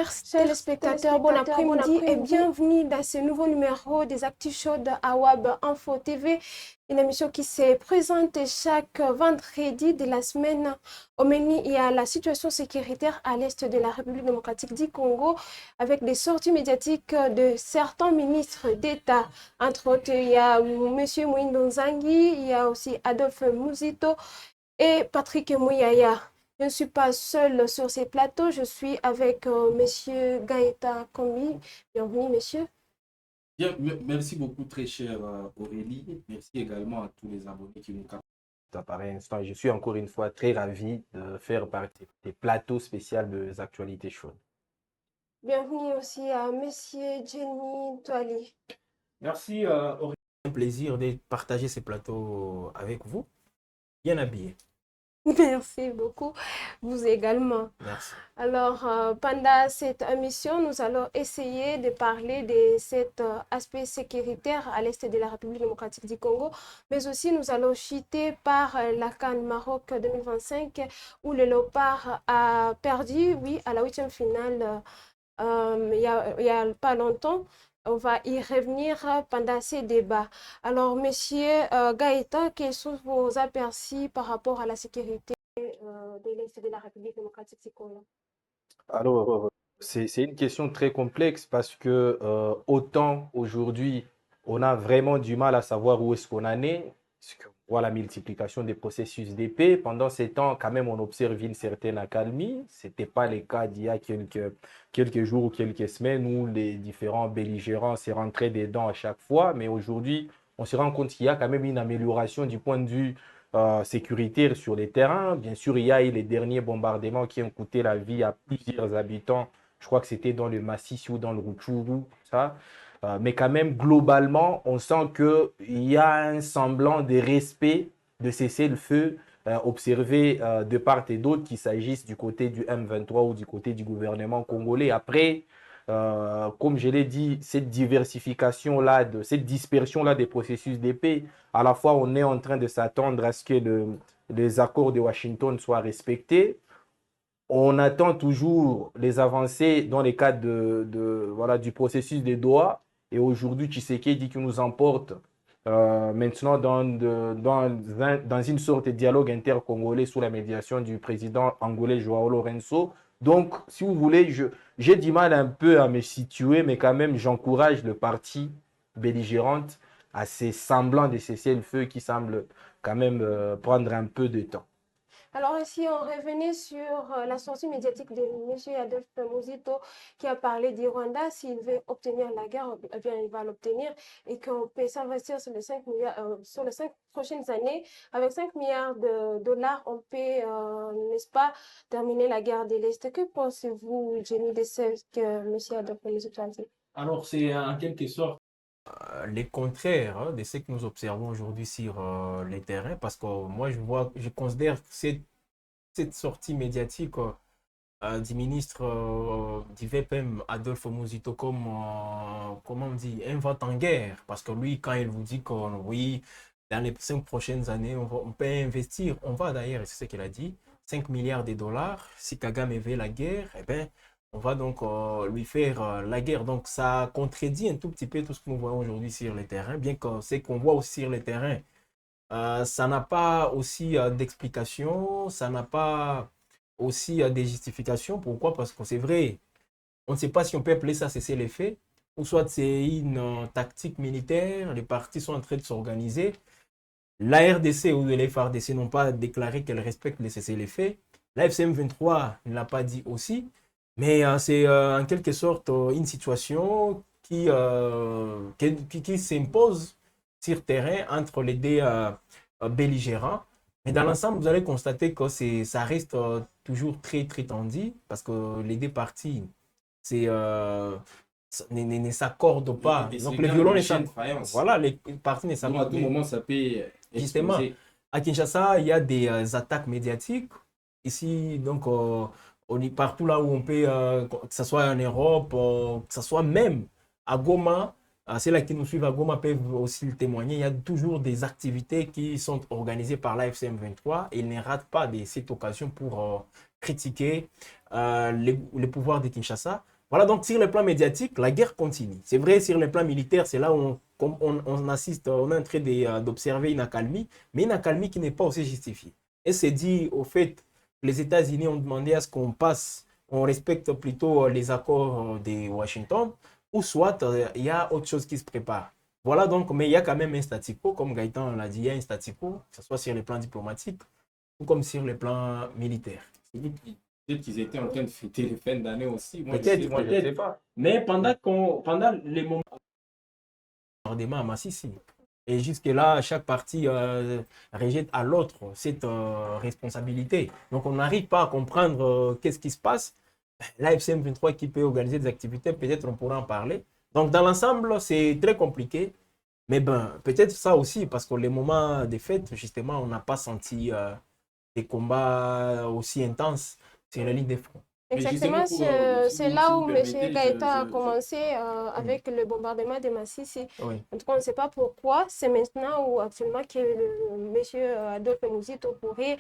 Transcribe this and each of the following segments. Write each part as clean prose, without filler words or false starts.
Chers téléspectateurs, bon après-midi et bienvenue dans ce nouveau numéro des Actus Chauds de Awab Info TV, une émission qui se présente chaque vendredi de la semaine. Au menu, il y a la situation sécuritaire à l'est de la République démocratique du Congo avec des sorties médiatiques de certains ministres d'État. Entre autres, il y a M. Mouindo Nzangi, il y a aussi Adolphe Muzito et Patrick Mouyaya. Je ne suis pas seule sur ces plateaux, je suis avec Monsieur Gaëta Kombi. Bienvenue, monsieur. Bien, merci beaucoup, très chère Aurélie. Merci également à tous les abonnés qui nous captent par instant. Je suis encore une fois très ravi de faire partie des plateaux spéciaux des actualités chaudes. Bienvenue aussi à Monsieur Jenny Toali. Merci, Aurélie. C'est un plaisir de partager ces plateaux avec vous. Bien habillé. Merci beaucoup. Vous également. Merci. Alors, pendant cette émission, nous allons essayer de parler de cet aspect sécuritaire à l'est de la République démocratique du Congo, mais aussi nous allons chuter par la CAN Maroc 2025 où le Léopard a perdu, oui, à la 8e finale il y a pas longtemps. On va y revenir pendant ces débats. Alors, monsieur Gaëtan, quels sont vos aperçus par rapport à la sécurité de l'Est de la République démocratique du Congo? Alors, c'est une question très complexe parce que autant aujourd'hui, on a vraiment du mal à savoir où est-ce qu'on en est. Parce qu'on voit la multiplication des processus de paix. Pendant ces temps, quand même, on observe une certaine accalmie. Ce n'était pas le cas d'il y a quelques jours ou quelques semaines où les différents belligérants s'est rentrés dedans à chaque fois. Mais aujourd'hui, on se rend compte qu'il y a quand même une amélioration du point de vue sécuritaire sur les terrains. Bien sûr, il y a eu les derniers bombardements qui ont coûté la vie à plusieurs habitants. Je crois que c'était dans le Massissi ou dans le Rutshuru, ça. Mais quand même, globalement, on sent qu'il y a un semblant de respect de cessez-le-feu observé de part et d'autre, qu'il s'agisse du côté du M23 ou du côté du gouvernement congolais. Après, comme je l'ai dit, cette diversification-là, cette dispersion-là des processus de paix, à la fois, on est en train de s'attendre à ce que les accords de Washington soient respectés. On attend toujours les avancées dans les cadres voilà, du processus de Doha. Et aujourd'hui, Tshisekedi qui nous emporte maintenant dans une sorte de dialogue intercongolais sous la médiation du président angolais Joao Lourenço. Donc, si vous voulez, j'ai du mal un peu à me situer, mais quand même, j'encourage le parti belligérante à ces semblants de cessez-le-feu qui semblent quand même prendre un peu de temps. Alors ici, on revenait sur la sortie médiatique de M. Adolphe Muzito qui a parlé du Rwanda. S'il veut obtenir la guerre, eh bien, il va l'obtenir et qu'on peut s'investir sur les 5 milliards, sur les 5 prochaines années. Avec 5 milliards de dollars, on peut, n'est-ce pas, terminer la guerre de l'Est. Que pensez-vous, Jenny, de ce que M. Adolphe Muzito a dit? Alors, c'est en quelque sorte les contraires de ce que nous observons aujourd'hui sur les terrains, parce que moi, je considère cette sortie médiatique du ministre du VPM, Adolphe Muzito, comme, comment on dit, un vote en guerre. Parce que lui, quand il vous dit que oui, dans les 5 prochaines années, on peut investir, on va d'ailleurs, et c'est ce qu'il a dit, 5 milliards de dollars. Si Kagame veut la guerre, eh bien, on va donc lui faire la guerre. Donc, ça contredit un tout petit peu tout ce que nous voyons aujourd'hui sur les terrains, bien que ce qu'on voit aussi sur les terrains, ça n'a pas aussi d'explication, ça n'a pas aussi des justifications. Pourquoi? Parce que c'est vrai, on ne sait pas si on peut appeler ça cesser les faits, ou soit c'est une tactique militaire, les partis sont en train de s'organiser. La RDC ou les FARDC n'ont pas déclaré qu'elles respectent les cessez-les-feux. La FCM 23 ne l'a pas dit aussi. Mais c'est en quelque sorte une situation qui s'impose sur terrain entre les deux belligérants. Mais dans l'ensemble, vous allez constater que ça reste toujours très, très tendu parce que les deux parties ne s'accordent pas. Donc les violons ne s'accordent pas. Voilà, les parties ne s'accordent pas. À tout moment, ça peut Justement, à Kinshasa, il y a des attaques médiatiques. Ici, donc, on est partout là où on peut, que ce soit en Europe, que ce soit même à Goma, ceux-là qui nous suivent à Goma peuvent aussi le témoigner. Il y a toujours des activités qui sont organisées par la FCM 23 et ils ne ratent pas cette occasion pour critiquer les pouvoirs de Kinshasa. Voilà, donc sur le plan médiatique, la guerre continue. C'est vrai, sur le plan militaire, c'est là où on assiste, on est en train d'observer une accalmie, mais une accalmie qui n'est pas aussi justifiée. Et c'est dit au fait, les États-Unis ont demandé à ce qu'on passe, on respecte plutôt les accords de Washington, ou soit il y a autre chose qui se prépare. Voilà donc, mais il y a quand même un statu quo, comme Gaëtan l'a dit, il y a un statu quo, que ce soit sur le plan diplomatique ou comme sur le plan militaire. Peut-être qu'ils étaient en train de fêter les fins d'année aussi. Peut-être, Je ne sais pas. mais pendant les moments bombardement à Massissi. Et jusque-là, chaque parti rejette à l'autre cette responsabilité. Donc, on n'arrive pas à comprendre qu'est-ce qui se passe. La FCM23 qui peut organiser des activités, peut-être on pourra en parler. Donc, dans l'ensemble, c'est très compliqué. Mais ben, peut-être ça aussi, parce que les moments des fêtes, justement, on n'a pas senti des combats aussi intenses sur la ligne des fronts. Exactement, justement, pour, c'est si là vous où me M. permettez, Gaëta a commencé avec le bombardement de Massissi. Oui. En tout cas, on ne sait pas pourquoi. C'est maintenant ou actuellement que M. Adolphe Mouzito pourrait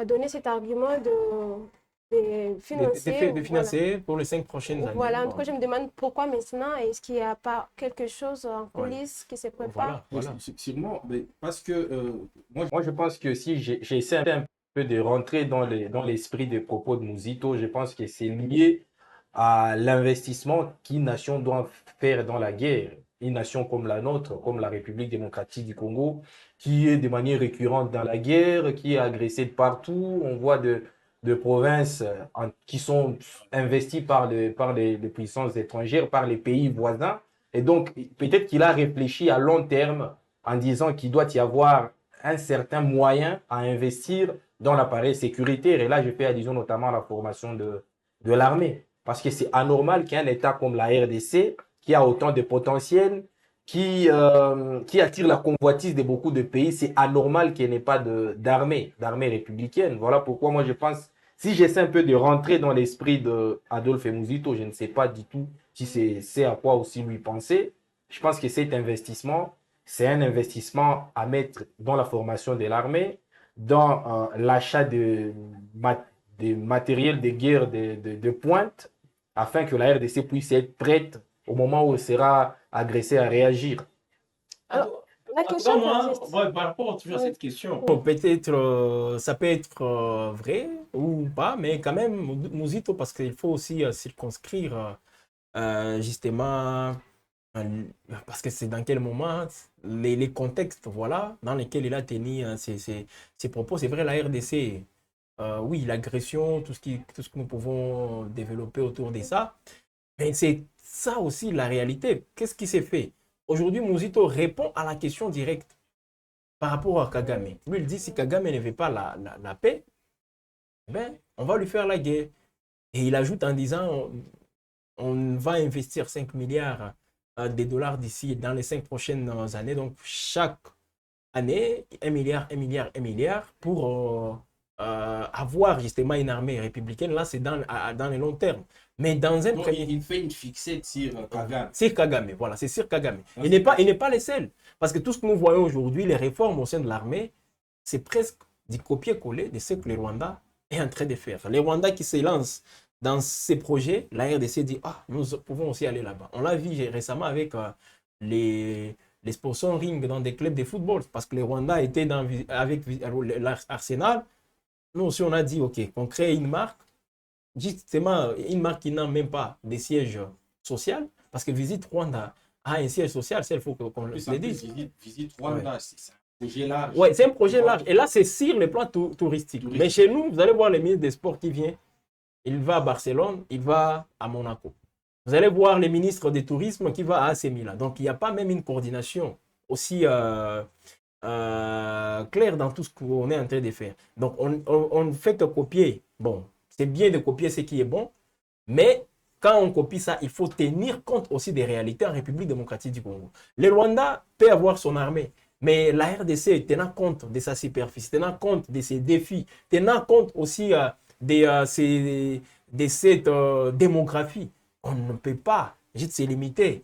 donner cet argument de financer. De financer pour les 5 prochaines années. Voilà, en tout Bon. cas, je me demande pourquoi maintenant. Est-ce qu'il n'y a pas quelque chose en Ouais. coulisses qui se prépare? Voilà. Sûrement, mais parce que Moi, je pense que si j'essaie un peu de rentrer dans l'esprit des propos de Mouzito, je pense que c'est lié à l'investissement qu'une nation doit faire dans la guerre. Une nation comme la nôtre, comme la République démocratique du Congo, qui est de manière récurrente dans la guerre, qui est agressée de partout. On voit de provinces qui sont investies par les puissances étrangères, par les pays voisins. Et donc, peut-être qu'il a réfléchi à long terme en disant qu'il doit y avoir un certain moyen à investir dans l'appareil sécuritaire. Et là, je fais allusion notamment à la formation de l'armée. Parce que c'est anormal qu'un État comme la RDC, qui a autant de potentiel, qui attire la convoitise de beaucoup de pays, c'est anormal qu'il n'y ait pas d'armée républicaine. Voilà pourquoi moi je pense, si j'essaie un peu de rentrer dans l'esprit d'Adolphe Mouzito, je ne sais pas du tout si c'est à quoi aussi lui penser. Je pense que cet investissement, c'est un investissement à mettre dans la formation de l'armée, dans l'achat de matériel de guerre de pointe, afin que la RDC puisse être prête au moment où elle sera agressée à réagir. Alors, la en tout cas, question moi, persiste. par rapport toujours à cette question, Bon, peut-être, ça peut être vrai ou pas, mais quand même, Mouzito, parce qu'il faut aussi circonscrire justement, parce que c'est dans quel moment, les contextes, voilà, dans lesquels il a tenu ses propos. C'est vrai, la RDC, oui, l'agression, tout ce que nous pouvons développer autour de ça, mais c'est ça aussi la réalité. Qu'est-ce qui s'est fait? Aujourd'hui, Mouzito répond à la question directe par rapport à Kagame. Lui, il dit, si Kagame ne veut pas la paix, ben, on va lui faire la guerre. Et il ajoute en disant, on va investir 5 milliards de dollars d'ici dans les 5 prochaines années. Donc, chaque année, 1 milliard, 1 milliard, 1 milliard pour avoir justement une armée républicaine. Là, c'est dans le long terme. Mais dans un donc, premier... il fait une fixette sur Kagame. C'est Kagame, voilà, c'est sur Kagame. Ah, Il n'est pas le seul. Parce que tout ce que nous voyons aujourd'hui, les réformes au sein de l'armée, c'est presque du copier-coller de ce que le Rwanda est en train de faire. Les Rwandais qui se lancent dans ces projets, la RDC dit, ah, nous pouvons aussi aller là-bas. On l'a vu récemment avec les sponsoring dans des clubs de football, parce que les Rwandais étaient avec l'Arsenal. Nous aussi, on a dit, OK, on crée une marque, justement, une marque qui n'a même pas de siège social, parce que Visite Rwanda a un siège social, ça, il faut qu'on le dise. Visite Rwanda, c'est un projet large. Oui, c'est un projet large. Et là, c'est sur le plan touristique. Mais chez nous, vous allez voir le ministre des Sports qui vient. Il va à Barcelone, il va à Monaco. Vous allez voir le ministre du Tourisme qui va à AC Milan. Donc, il n'y a pas même une coordination aussi claire dans tout ce qu'on est en train de faire. Donc, on ne fait que copier. Bon, c'est bien de copier ce qui est bon, mais quand on copie ça, il faut tenir compte aussi des réalités en République démocratique du Congo. Le Rwanda peut avoir son armée, mais la RDC, tenant compte de sa superficie, tenant compte de ses défis, tenant compte aussi de cette démographie, on ne peut pas juste se limiter,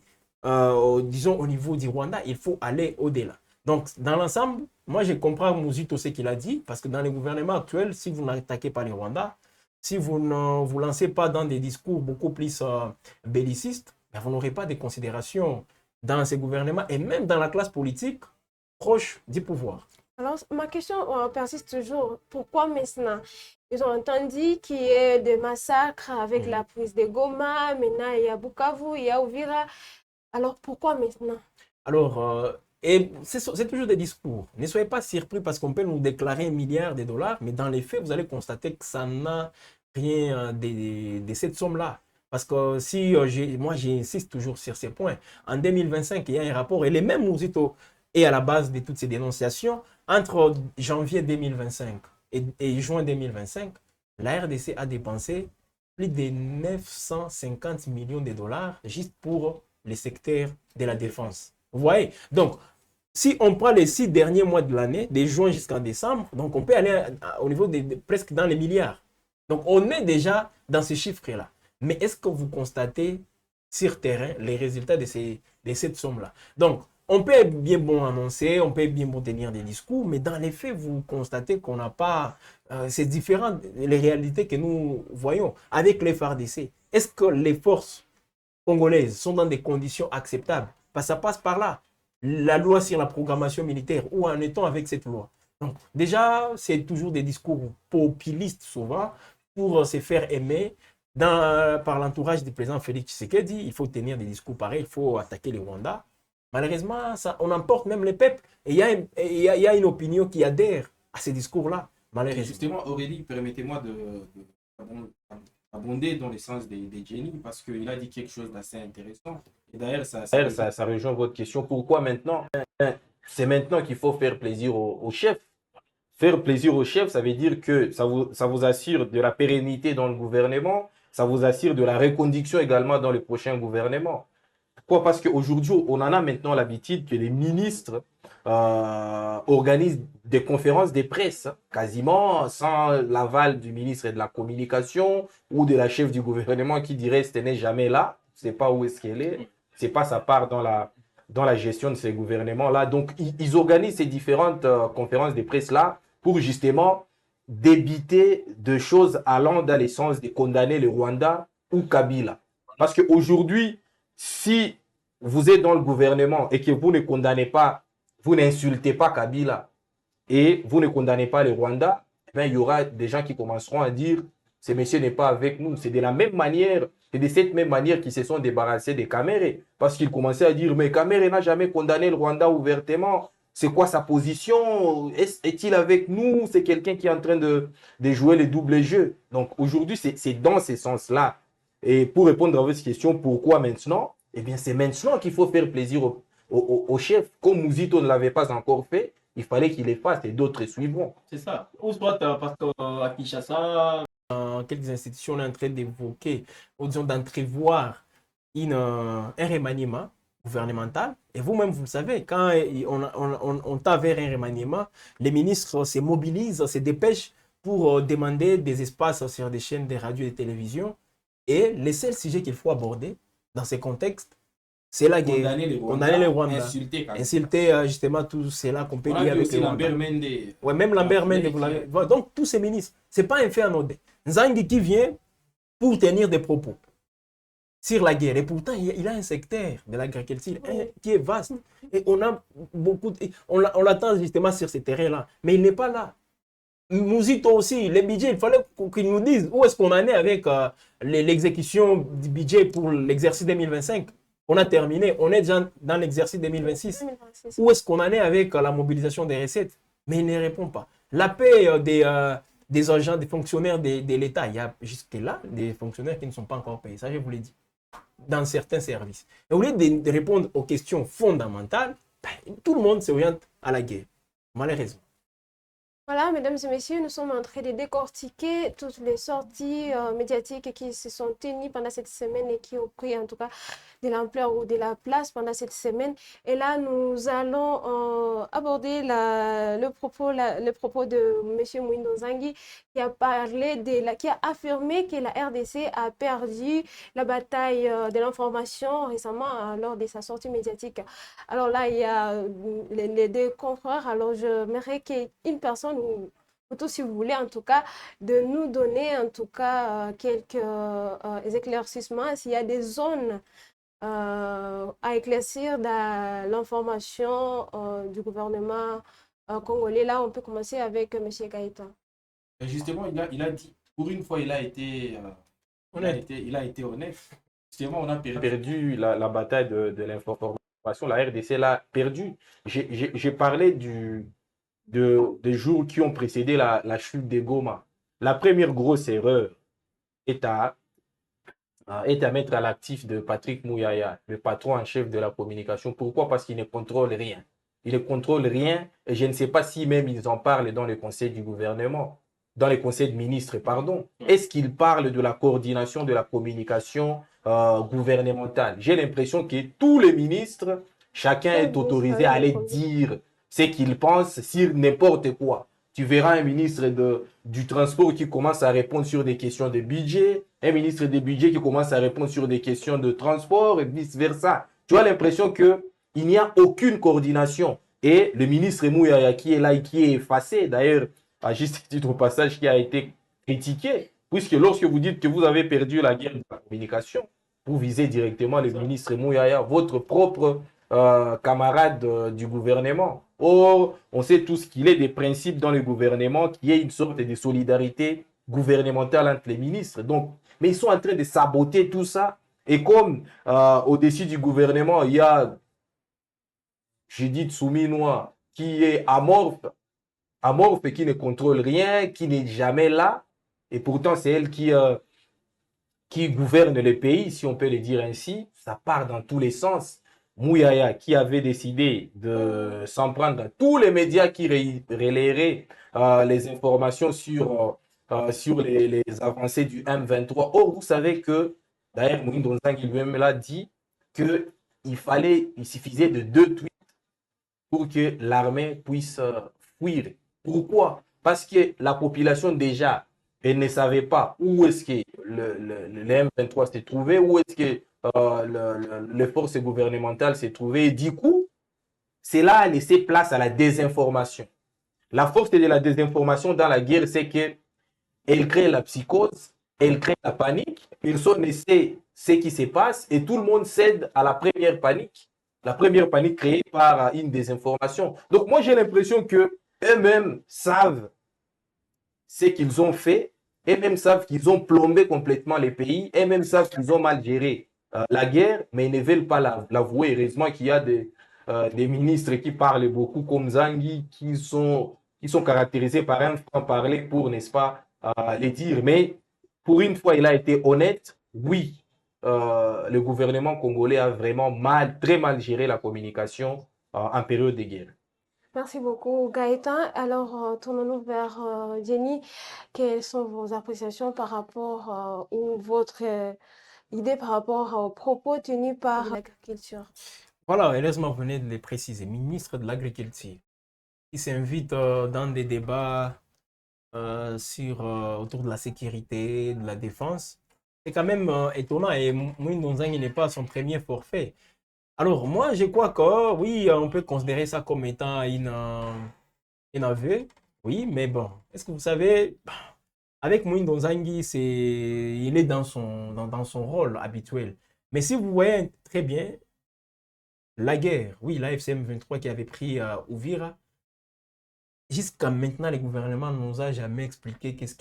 disons, au niveau du Rwanda, il faut aller au-delà. Donc, dans l'ensemble, moi, je comprends Mouzito ce qu'il a dit, parce que dans le gouvernement actuel, si vous n'attaquez pas le Rwanda, si vous ne vous lancez pas dans des discours beaucoup plus bellicistes, ben, vous n'aurez pas de considération dans ces gouvernements et même dans la classe politique proche du pouvoir. Alors, ma question persiste toujours. Pourquoi maintenant? Ils ont entendu qu'il y ait des massacres avec la prise de Goma, maintenant il y a Bukavu, il y a Uvira. Alors, pourquoi maintenant? Alors, et c'est toujours des discours. Ne soyez pas surpris parce qu'on peut nous déclarer 1 milliard de dollars, mais dans les faits, vous allez constater que ça n'a rien de cette somme-là. Parce que si moi j'insiste toujours sur ces points, en 2025, il y a un rapport, et les mêmes Mouzito est à la base de toutes ces dénonciations, entre janvier 2025 et juin 2025, la RDC a dépensé plus de 950 millions de dollars juste pour les secteurs de la défense. Vous voyez? Donc, si on prend les 6 derniers mois de l'année, de juin jusqu'en décembre, donc on peut aller au niveau presque dans les milliards. Donc, on est déjà dans ces chiffres-là. Mais est-ce que vous constatez sur terrain les résultats de cette somme-là? Donc, on peut bien bon annoncer, on peut bien bon tenir des discours, mais dans les faits, vous constatez qu'on n'a pas... c'est différent les réalités que nous voyons avec les FARDC. Est-ce que les forces congolaises sont dans des conditions acceptables? Parce que ça passe par là. La loi sur la programmation militaire, où en est-on avec cette loi? Donc, déjà, c'est toujours des discours populistes souvent pour se faire aimer par l'entourage du président Félix Tshisekedi. Il faut tenir des discours pareils, il faut attaquer le Rwanda. Malheureusement, on emporte même les peuples. Et il y a une opinion qui adhère à ces discours-là. Malheureusement. Justement, Aurélie, permettez-moi d'abonder dans le sens des Jenny parce qu'il a dit quelque chose d'assez intéressant. Et d'ailleurs, Ça rejoint votre question. Pourquoi maintenant? C'est maintenant qu'il faut faire plaisir au chef. Faire plaisir au chef, ça veut dire que ça vous assure de la pérennité dans le gouvernement, ça vous assure de la reconduction également dans le prochain gouvernement. Pourquoi? Parce qu'aujourd'hui, on en a maintenant l'habitude que les ministres organisent des conférences de presse, quasiment sans l'aval du ministre de la Communication ou de la chef du gouvernement qui dirait ce n'est jamais là, je ne sais pas où est-ce qu'elle est, c'est pas sa part dans la gestion de ces gouvernements-là. Donc, ils organisent ces différentes conférences de presse-là pour justement débiter de choses allant dans le sens de condamner le Rwanda ou Kabila. Parce qu'aujourd'hui, si vous êtes dans le gouvernement et que vous ne condamnez pas, vous n'insultez pas Kabila et vous ne condamnez pas le Rwanda, eh bien, il y aura des gens qui commenceront à dire ce monsieur n'est pas avec nous. C'est de la même manière, c'est de cette même manière qu'ils se sont débarrassés des Kamere. Parce qu'ils commençaient à dire mais Kamere n'a jamais condamné le Rwanda ouvertement. C'est quoi sa position? Est-il avec nous? C'est quelqu'un qui est en train de jouer les doubles jeux. Donc aujourd'hui, c'est dans ce sens-là. Et pour répondre à votre question, pourquoi maintenant? Eh bien, c'est maintenant qu'il faut faire plaisir au chef. Comme Mouzito ne l'avait pas encore fait, il fallait qu'il les fasse et d'autres suivront. C'est ça. Ou soit parce qu'à Kinshasa, quelques institutions sont en train d'évoquer, ou disons d'entrevoir un remaniement gouvernemental. Et vous-même, vous le savez, quand on t'a vers un remaniement, les ministres se mobilisent, se dépêchent pour demander des espaces sur des chaînes de radio et de télévision. Et le seul sujet qu'il faut aborder dans ces contextes, c'est la guerre. Condamner les Rwandais. Insulter justement tout cela qu'on peut dire avec les Rwandais. Ouais, même Lambert Mende, vous l'avez. Donc, tous ces ministres, ce n'est pas un fait anodin. Nzangi qui vient pour tenir des propos sur la guerre. Et pourtant, il a un secteur de l'agriculture qui est vaste. Et on a beaucoup. On l'attend justement sur ces terrains-là. Mais il n'est pas là. Mouzito aussi, les budgets, il fallait qu'ils nous disent où est-ce qu'on en est avec l'exécution du budget pour l'exercice 2025. On a terminé, on est déjà dans l'exercice 2026. Où est-ce qu'on en est avec la mobilisation des recettes? Mais il ne répond pas. La paix des agents, des fonctionnaires de l'État, il y a jusque-là des fonctionnaires qui ne sont pas encore payés. Ça, je vous l'ai dit. Dans certains services. Et au lieu de répondre aux questions fondamentales, tout le monde s'oriente à la guerre. Malheureusement. Voilà, mesdames et messieurs, nous sommes en train de décortiquer toutes les sorties médiatiques qui se sont tenues pendant cette semaine et qui ont pris en tout cas de l'ampleur ou de la place pendant cette semaine. Et là, nous allons aborder le propos de M. Mwindo Nzangi qui a parlé qui a affirmé que la RDC a perdu la bataille de l'information récemment lors de sa sortie médiatique. Alors là, il y a les deux confrères. Alors, j'aimerais qu'une personne Surtout si vous voulez en tout cas de nous donner en tout cas quelques éclaircissements s'il y a des zones à éclaircir dans l'information du gouvernement congolais. Là, on peut commencer avec M. Gaëtan. Justement, il a dit, pour une fois, il a été honnête. Justement, on a Perdu la bataille de l'information. La RDC l'a perdu. J'ai parlé des jours qui ont précédé la chute de Goma. La première grosse erreur est à mettre à l'actif de Patrick Mouyaya, le patron en chef de la communication. Pourquoi? Parce qu'il ne contrôle rien. Il ne contrôle rien et je ne sais pas si même ils en parlent dans le conseil du gouvernement, dans les conseils de ministres, pardon. Est-ce qu'ils parlent de la coordination de la communication gouvernementale? J'ai l'impression que tous les ministres, chacun est autorisé à aller dire ce qu'il pense sur n'importe quoi. Tu verras un ministre du transport qui commence à répondre sur des questions de budget, un ministre des budgets qui commence à répondre sur des questions de transport et vice-versa. Tu as l'impression qu'il n'y a aucune coordination. Et le ministre Mouyaya qui est là et qui est effacé, d'ailleurs, à juste titre au passage, qui a été critiqué, puisque lorsque vous dites que vous avez perdu la guerre de la communication, vous visez directement le ministre Mouyaya, votre propre camarade du gouvernement. Or, on sait tous qu'il y a des principes dans le gouvernement, qu'il y ait une sorte de solidarité gouvernementale entre les ministres. Donc, mais ils sont en train de saboter tout ça. Et comme au-dessus du gouvernement, il y a Judith Souminois qui est amorphe et qui ne contrôle rien, qui n'est jamais là. Et pourtant, c'est elle qui gouverne le pays, si on peut le dire ainsi. Ça part dans tous les sens. Mouyaya, qui avait décidé de s'en prendre à tous les médias qui relayeraient les informations sur les avancées du M23. Or, vous savez que, d'ailleurs, Moïse Donzang lui-même l'a dit, il suffisait de 2 tweets pour que l'armée puisse fuir. Pourquoi? Parce que la population déjà, elle ne savait pas où est-ce que le M23 s'est trouvé, où est-ce que les forces gouvernementales s'est trouvée. Et du coup, cela a laissé place à la désinformation. La force de la désinformation dans la guerre, c'est qu'elle crée la psychose, elle crée la panique, personne ne sait ce qui se passe et tout le monde cède à la première panique créée par une désinformation. Donc moi, j'ai l'impression qu'eux-mêmes savent ce qu'ils ont fait, eux-mêmes savent qu'ils ont plombé complètement les pays, eux-mêmes savent qu'ils ont mal géré la guerre, mais ils ne veulent pas l'avouer. Heureusement qu'il y a des ministres qui parlent beaucoup comme Zangui, qui sont caractérisés par un franc-parler pour, n'est-ce pas, les dire. Mais pour une fois, il a été honnête. Oui, le gouvernement congolais a vraiment très mal géré la communication en période de guerre. Merci beaucoup, Gaëtan. Alors, tournons-nous vers Jenny. Quelles sont vos appréciations par rapport ou votre idée par rapport aux propos tenus par l'agriculture? Voilà, heureusement, vous venez de les préciser. Ministre de l'Agriculture, qui s'invite dans des débats autour de la sécurité, de la défense. C'est quand même étonnant et Moïse Donzang n'est pas son premier forfait. Alors, moi, je crois que oui, on peut considérer ça comme étant un aveu. Oui, mais bon, est-ce que vous savez, avec Moïse Donzangi, il est dans son rôle habituel. Mais si vous voyez très bien, la guerre, oui, la FCM 23 qui avait pris Uvira, jusqu'à maintenant, le gouvernement ne nous a jamais expliqué qu'est-ce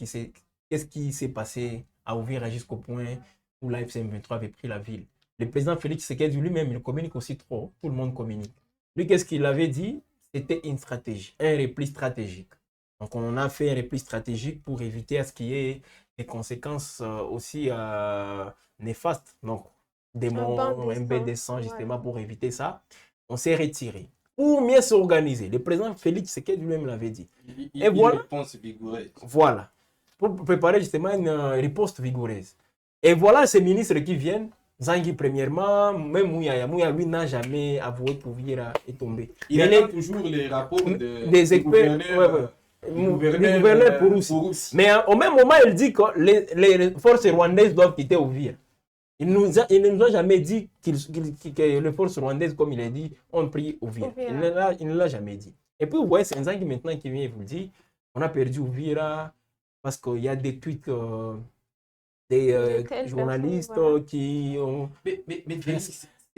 qui s'est passé à Uvira jusqu'au point où la FCM 23 avait pris la ville. Le président Félix Tshisekedi lui-même, il communique aussi trop. Tout le monde communique. Lui, qu'est-ce qu'il avait dit? C'était une stratégie, un repli stratégique. Donc, on a fait un repli stratégique pour éviter à ce qu'il y ait des conséquences aussi néfastes. Donc, des morts, un bain de sang, justement, pour éviter ça. On s'est retiré. Pour mieux s'organiser. Le président Félix Tshisekedi lui-même l'avait dit. Et voilà. Une réponse vigoureuse. Voilà. Pour préparer justement une riposte vigoureuse. Et voilà ces ministres qui viennent. Zangui, premièrement, même Mouyaya, lui n'a jamais avoué qu'Ouvira est tombé. Il attend toujours les rapports des experts. Du gouverneur Pouroussi. Mais au même moment, il dit que les forces rwandaises doivent quitter Ouvira. Il ne nous a jamais dit que les forces rwandaises, comme il a dit, ont pris Ouvira. Il ne l'a jamais dit. Et puis, vous voyez, c'est Zangui maintenant qui vient et vous dit On a perdu Ouvira parce qu'il y a des tweets des De telles journalistes personnes, voilà. qui ont...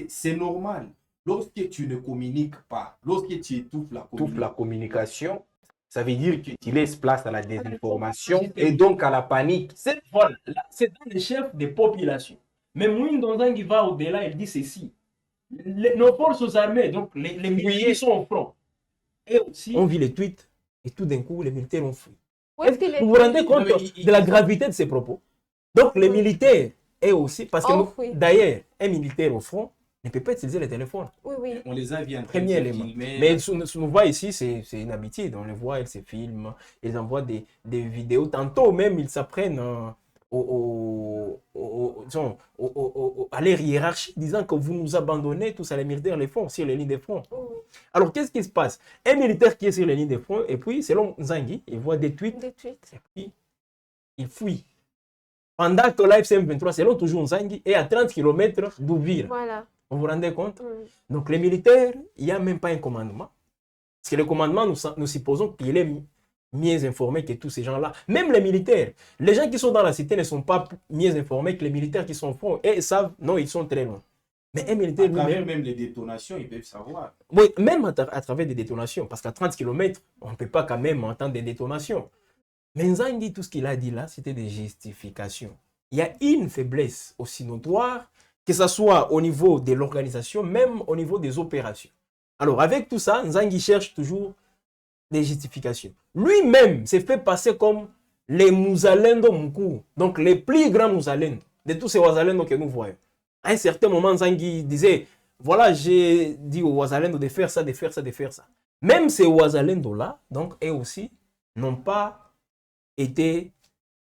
C'est normal. Lorsque tu ne communiques pas, lorsque tu étouffes La communication, ça veut dire que tu laisses place à la désinformation et donc à la panique. Voilà, là, c'est dans les chefs des populations. Mais Mouindonzang, il va au-delà, il dit ceci. Nos forces armées, donc les militaires sont au front. Et aussi, On vit les tweets et tout d'un coup, les militaires ont fui. Où est-ce qu'il est? Vous vous rendez compte de la gravité de ces propos? Donc, les militaires, et aussi, parce que Oui. d'ailleurs, un militaire au front ne peut pas utiliser le téléphone. Oui, oui. On les a vus en train Premier de élément. filmer. Mais ce qu'on voit ici, c'est une habitude. On les voit, ils se filment, ils envoient des vidéos. Tantôt même, ils s'apprennent à leur hiérarchie, disant que vous nous abandonnez, tous ça, les militaires les font sur les lignes de front. Oui. Alors, qu'est-ce qui se passe? Un militaire qui est sur les lignes de front, et puis, selon Zangui, il voit des tweets, Des tweets. et puis, il fuit. Pendant que l'AFC-M23, selon toujours Zangui, est à 30 km d'Ouvira. Voilà. Vous vous rendez compte? Mm. Donc, les militaires, il n'y a même pas un commandement. Parce que le commandement, nous supposons qu'il est mieux informé que tous ces gens-là. Même les militaires, les gens qui sont dans la cité ne sont pas mieux informés que les militaires qui sont au front. Et ils savent, non, ils sont très loin. Mais un militaire À travers lui-même, même les détonations, ils peuvent savoir. oui, même à travers des détonations, parce qu'à 30 km, on ne peut pas quand même entendre des détonations. Mais Nzangi, tout ce qu'il a dit là, c'était des justifications. Il y a une faiblesse aussi notoire, que ce soit au niveau de l'organisation, même au niveau des opérations. Alors, avec tout ça, Nzangi cherche toujours des justifications. Lui-même s'est fait passer comme les Muzalendo Mukuru, donc les plus grands Muzalendo, de tous ces Wazalendo que nous voyons. À un certain moment, Nzangi disait, voilà, j'ai dit aux Wazalendo de faire ça, de faire ça, de faire ça. Même ces Wazalendo-là, donc, eux aussi, n'ont pas été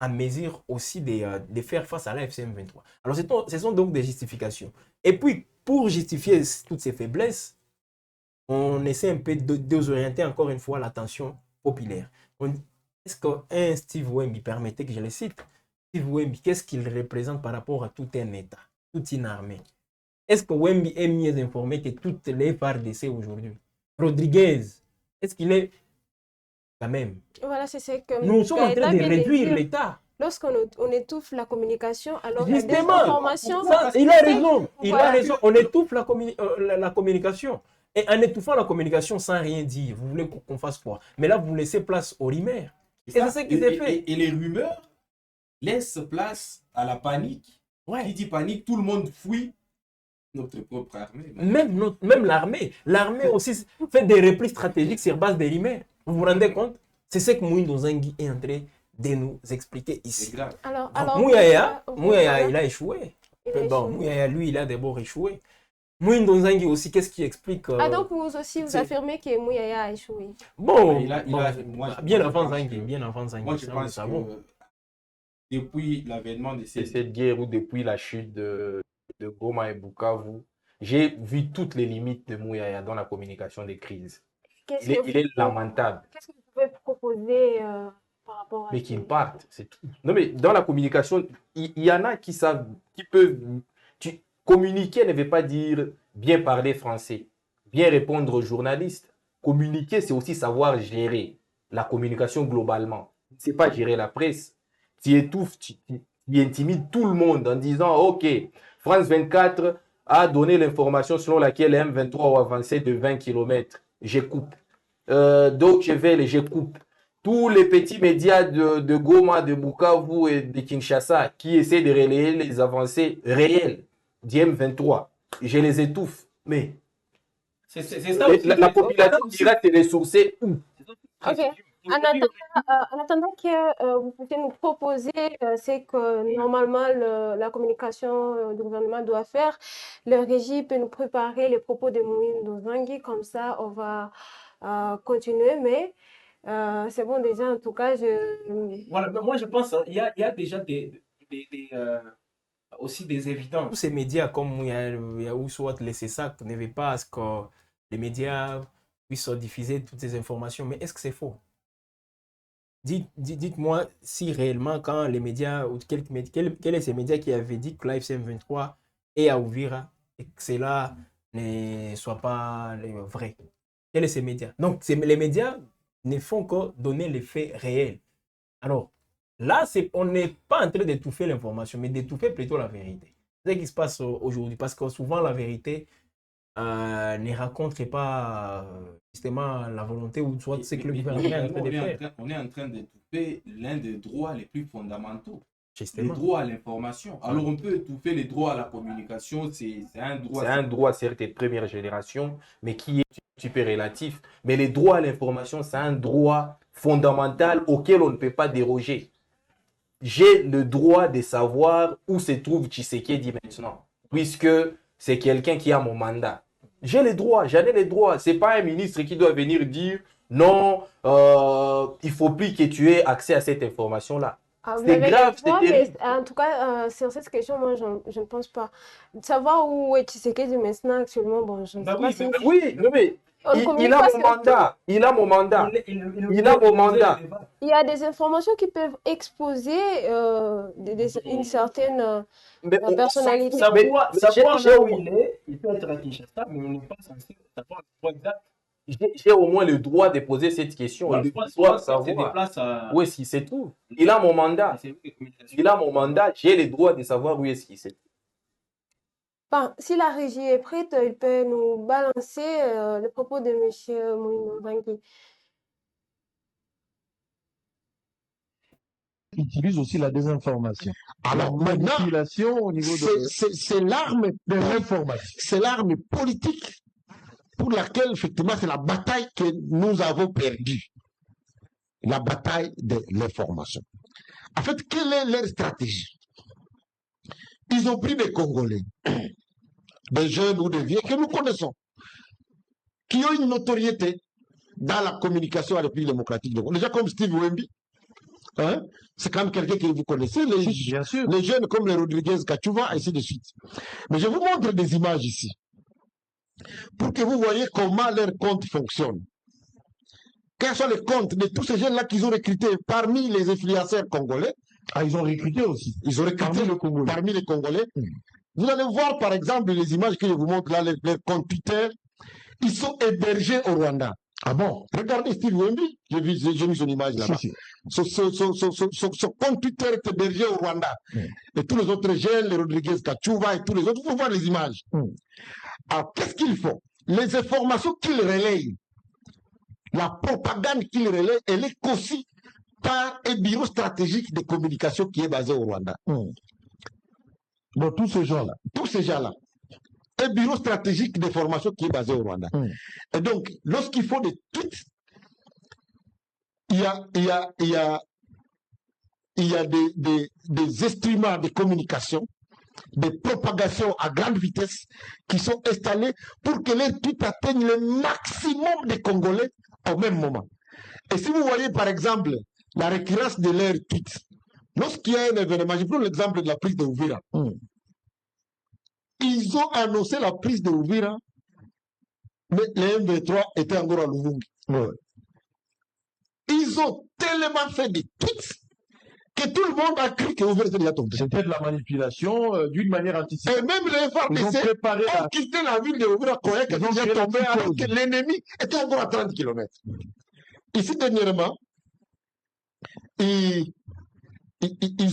en mesure aussi de faire face à la FCM23. Alors, ce sont donc des justifications. Et puis, pour justifier toutes ces faiblesses, on essaie un peu de désorienter encore une fois l'attention populaire. Est-ce qu'un Steve Wemby, permettez que je le cite, Steve Wemby, qu'est-ce qu'il représente par rapport à tout un État, toute une armée? Est-ce que Wemby est mieux informé que toutes les FARDC aujourd'hui? Rodriguez, est-ce qu'il est quand même? Voilà, c'est ce que Nous sommes en train de vient réduire dire. l'État. Lorsqu'on étouffe la communication, alors Justement, la désinformation. il a raison. Il Voilà. a raison. On étouffe la communication. Et en étouffant la communication sans rien dire, vous voulez qu'on fasse quoi? Mais là, vous laissez place aux rumeurs. Et c'est ce qui s'est fait. Et les rumeurs laissent place à la panique. Ouais. Qui dit panique, tout le monde fuit notre propre armée. Même l'armée. L'armée aussi fait des replis stratégiques sur base des rumeurs. Vous vous rendez compte? C'est ce que Mouindo Zangui est en train de nous expliquer ici. C'est grave. Alors, Mouyaya, voilà. il a échoué. Il a Bon, échoué. Mouyaya, lui, il a d'abord échoué. Mouindo Zangui aussi, qu'est-ce qui explique Ah, donc vous aussi, vous c'est- affirmez que Mouyaya a échoué. Bon, Il a- moi, je bien pense avant que- Zangui, bien avant Zangui. Moi, je ça, nous pense savons. que depuis l'avènement de C'est ces... cette guerre où depuis la chute de Goma et Bukavu, j'ai vu toutes les limites de Mouyaya dans la communication des crises. Qu'est-ce Il est lamentable. Qu'est-ce que vous pouvez proposer par rapport à Mais ça? qu'ils partent, c'est tout. Non, mais dans la communication, il y en a qui savent, qui peuvent. Communiquer ne veut pas dire bien parler français, bien répondre aux journalistes. Communiquer, c'est aussi savoir gérer la communication globalement. C'est pas gérer la presse. Tu étouffes, tu intimides tout le monde en disant OK, France 24 a donné l'information selon laquelle M23 a avancé de 20 km. Je coupe. Deutsche Welle, je coupe. Tous les petits médias de Goma, de Bukavu et de Kinshasa qui essaient de relayer les avancées réelles d'IM23, je les étouffe. Mais c'est ça aussi. la population dira te ressourcer où? Ok. En attendant que vous puissiez nous proposer ce que normalement la communication du gouvernement doit faire, le régie peut nous préparer les propos de Mouindo Zangui, comme ça on va continuer, mais c'est bon déjà, en tout cas, Voilà, mais moi je pense qu'il y a déjà aussi des évidences. Tous ces médias comme Yahoo, soit les CESAC, ne veulent pas à ce que les médias puissent diffuser toutes ces informations. Mais est-ce que c'est faux? Dites-moi si réellement, quand les médias, ou quel est ces médias qui avaient dit que l'AFC M23 est à Ouvira et que cela ne soit pas vrai? Quels sont ces médias? Donc, les médias ne font que donner les faits réels. Alors, là, on n'est pas en train d'étouffer l'information, mais d'étouffer plutôt la vérité. C'est ce qui se passe aujourd'hui, parce que souvent, la vérité ne raconte pas justement la volonté ou soit ce que le gouvernement est en train de faire. On est en train d'étouffer l'un des droits les plus fondamentaux. Justement. Les droits à l'information. Alors, on peut étouffer les droits à la communication, c'est un droit. C'est un droit, certes, de première génération, mais qui est un petit peu relatif. Mais les droits à l'information, c'est un droit fondamental auquel on ne peut pas déroger. J'ai le droit de savoir où se trouve Tshisekedi maintenant, puisque c'est quelqu'un qui a mon mandat. J'ai les droits, j'en ai les droits. Ce n'est pas un ministre qui doit venir dire non, il ne faut plus que tu aies accès à cette information-là. C'est grave, c'est terrible. En tout cas, sur cette question, moi, je ne pense pas. Savoir où est Tshisekedi maintenant, actuellement, bon, je ne sais pas si... Oui, mais il a mon mandat. Il a mon mandat. Il a mon mandat. Il y a des informations qui peuvent exposer une certaine personnalité. Savoir là où il peut être à Kinshasa, mais on n'est pas censé savoir le droit exact. J'ai au moins le droit de poser cette question. Le droit de savoir où est-ce qu'il se trouve. Il a mon mandat. Il a mon mandat. J'ai le droit de savoir où est-ce qu'il se trouve. Bon, si la régie est prête, il peut nous balancer le propos de M. Moïno Vangui. Utilise aussi la désinformation. Alors maintenant, au niveau c'est l'arme de l'information. C'est l'arme politique pour laquelle, effectivement, c'est la bataille que nous avons perdue. La bataille de l'information. En fait, quelle est leur stratégie? Ils ont pris des Congolais, des jeunes ou des vieux que nous connaissons, qui ont une notoriété dans la communication à la République démocratique du Congo. Déjà comme Steve Wemby, hein? C'est quand même quelqu'un que vous connaissez, les jeunes comme les Rodriguez Kachouva, ainsi de suite. Mais je vous montre des images ici, pour que vous voyez comment leur compte fonctionne. Quels sont les comptes de tous ces jeunes-là qu'ils ont recrutés parmi les influenceurs congolais? Ah, ils ont recruté aussi. Ils ont recruté parmi les Congolais. Vous allez voir, par exemple, les images que je vous montre là, les comptes Twitter. Ils sont hébergés au Rwanda. Ah bon? Regardez Steve Wemby. J'ai mis son image là-bas. Si. Son compte Twitter est hébergé au Rwanda. Et tous les autres jeunes, les Rodriguez Kachouva et tous les autres, vous pouvez voir les images. Alors, qu'est-ce qu'ils font? Les informations qu'ils relayent, la propagande qu'ils relayent, elle est conçue par un bureau stratégique de communication qui est basé au Rwanda. Donc, tous ces gens-là. Tous ces gens-là. Un bureau stratégique de formation qui est basé au Rwanda. Et donc, lorsqu'il faut des tweets, il y a des instruments de communication, des propagations à grande vitesse qui sont installés pour que les tweets atteignent le maximum de Congolais au même moment. Et si vous voyez par exemple la récurrence de leurs tweets, lorsqu'il y a un événement, je prends l'exemple de la prise de Uvira. Ils ont annoncé la prise de Uvira, mais les M23 étaient encore à Luvungi. Ils ont tellement fait des tweets que tout le monde a cru que Uvira était déjà tombé. C'était de la manipulation d'une manière anticipée. Et même les FARDC ont quitté la ville de Uvira Koyek, ils ont déjà tombé alors que l'ennemi était encore à 30 km. Ici, dernièrement, ils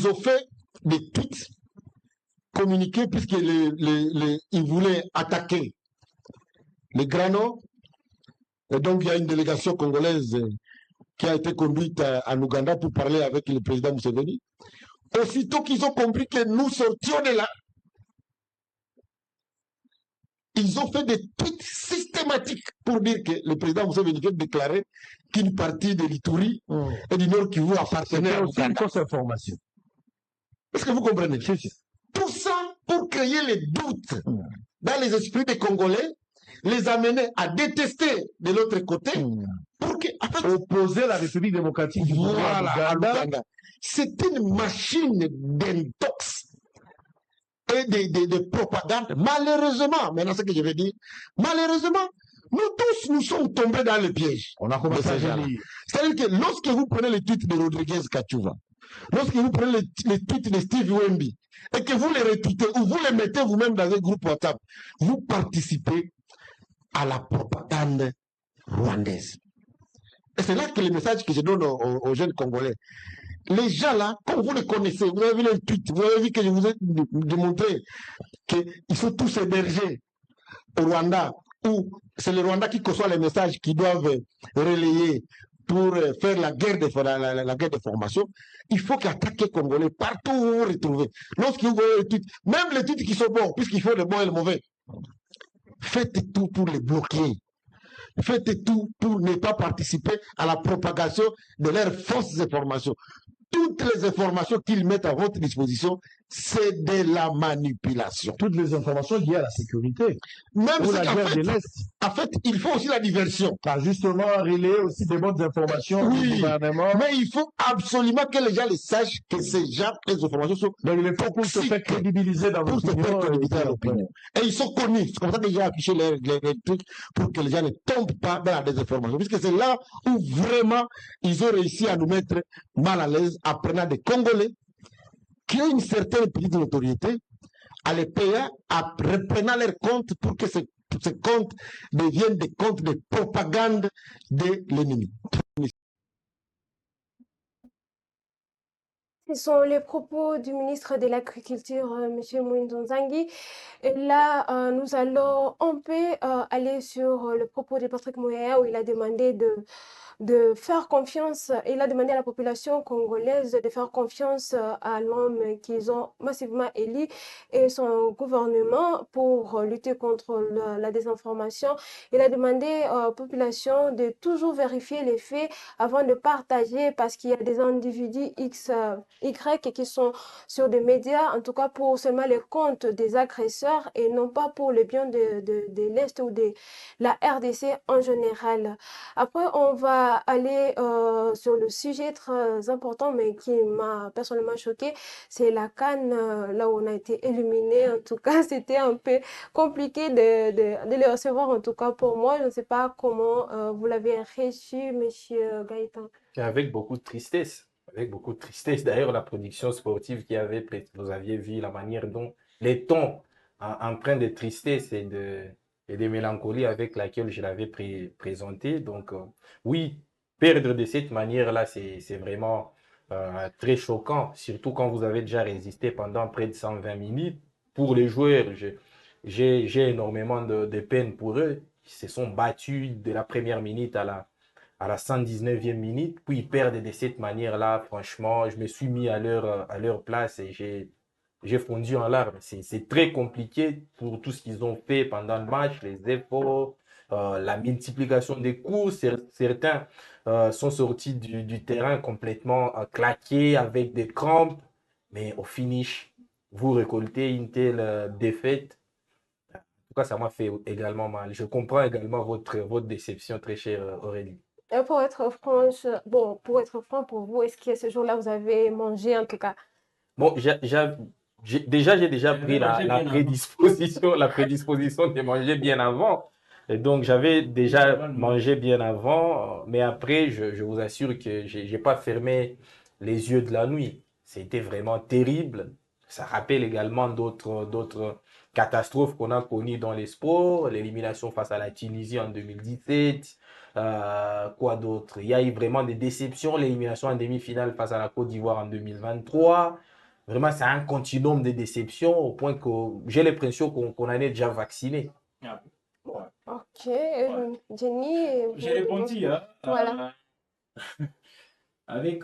ont fait des tweets communiqués puisqu'ils voulaient attaquer les Grano. Et donc, il y a une délégation congolaise qui a été conduite en Ouganda pour parler avec le président Museveni. Aussitôt qu'ils ont compris que nous sortions de là, ils ont fait des tweets systématiques pour dire que le président Museveni vient de déclarer qu'une partie de l'Ituri et du Nord Kivu appartenait à l'Ouganda. C'est une fausse information. Est-ce que vous comprenez? Tout ça pour créer les doutes dans les esprits des Congolais, les amener à détester de l'autre côté, pour que, en fait, opposer la République démocratique du Congo à l'Ouganda. C'est une machine d'intox et de propagande. Malheureusement, maintenant ce que je vais dire, malheureusement, nous tous, nous sommes tombés dans le piège. On a commencé à dire. C'est-à-dire que lorsque vous prenez les tweets de Rodriguez Kachouva, lorsque vous prenez les tweets de Steve Wemby, et que vous les retweetez ou vous les mettez vous-même dans un groupe WhatsApp, vous participez à la propagande rwandaise. Et c'est là que le message que je donne aux jeunes Congolais. Les gens là, comme vous les connaissez, vous avez vu les tweets, vous avez vu que je vous ai démontré qu'ils sont tous hébergés au Rwanda, où c'est le Rwanda qui conçoit les messages qu'ils doivent relayer pour faire la guerre de formation. Il faut qu'attaquer les Congolais partout où vous vous retrouvez. Lorsque vous voyez les tweets, même les tweets qui sont bons, puisqu'il faut le bon et le mauvais, faites tout pour les bloquer. Faites tout pour ne pas participer à la propagation de leurs fausses informations. Toutes les informations qu'ils mettent à votre disposition, c'est de la manipulation. Toutes les informations liées à la sécurité. Même Ou si la guerre de l'Est. en fait, il faut aussi la diversion. Car justement, relayer aussi des bonnes informations du gouvernement. Mais il faut absolument que les gens le sachent que ces gens, les informations sont Donc il faut pour se faire crédibiliser dans l'opinion. Et ils sont connus. C'est comme ça que j'ai affiché les trucs pour que les gens ne tombent pas dans la désinformation. Puisque c'est là où vraiment ils ont réussi à nous mettre mal à l'aise en prenant des Congolais qui ont une certaine petite notoriété, à les payer, en reprenant leurs comptes pour que ces comptes deviennent des comptes de propagande de l'ennemi. Ce sont les propos du ministre de l'Agriculture, M. Moïse Nzangi. Et là, nous allons un peu aller sur le propos de Patrick Moyaya où il a demandé de faire confiance, il a demandé à la population congolaise de faire confiance à l'homme qu'ils ont massivement élu et son gouvernement pour lutter contre la désinformation. Il a demandé à la population de toujours vérifier les faits avant de partager parce qu'il y a des individus X, Y qui sont sur des médias, en tout cas pour seulement les comptes des agresseurs et non pas pour le bien de l'Est ou de la RDC en général. Après, on va aller sur le sujet très important, mais qui m'a personnellement choqué, c'est la CAN, là où on a été éliminé. En tout cas, c'était un peu compliqué de les recevoir, en tout cas pour moi. Je ne sais pas comment vous l'avez reçu, monsieur Gaëtan. Avec beaucoup de tristesse. Avec beaucoup de tristesse. D'ailleurs, la production sportive vous aviez vu la manière dont les tons empreints de tristesse et de mélancolie avec laquelle je l'avais présenté. Donc, oui, perdre de cette manière-là, c'est vraiment très choquant, surtout quand vous avez déjà résisté pendant près de 120 minutes. Pour les joueurs, j'ai énormément de peine pour eux. Ils se sont battus de la première minute à la 119e minute, puis ils perdent de cette manière-là. Franchement, je me suis mis à leur place et j'ai fondu en larmes. C'est très compliqué pour tout ce qu'ils ont fait pendant le match, les efforts, la multiplication des coups. Certains sont sortis du terrain complètement claqués avec des crampes, mais au finish, vous récoltez une telle défaite. En tout cas, ça m'a fait également mal. Je comprends également votre déception, très chère Aurélie. Pour être franche, pour être franc pour vous, est-ce que ce jour-là, vous avez mangé en tout cas? Bon, j'ai déjà pris la prédisposition de manger bien avant. Et donc, j'avais déjà mangé bien avant. Mais après, je vous assure que j'ai pas fermé les yeux de la nuit. C'était vraiment terrible. Ça rappelle également d'autres catastrophes qu'on a connues dans les sports. L'élimination face à la Tunisie en 2017. Quoi d'autre? Il y a eu vraiment des déceptions. L'élimination en demi-finale face à la Côte d'Ivoire en 2023. Vraiment, c'est un continuum de déceptions au point que j'ai l'impression qu'on en est déjà vacciné. Ah, Ok, Jenny. j'ai répondu, hein, Voilà. avec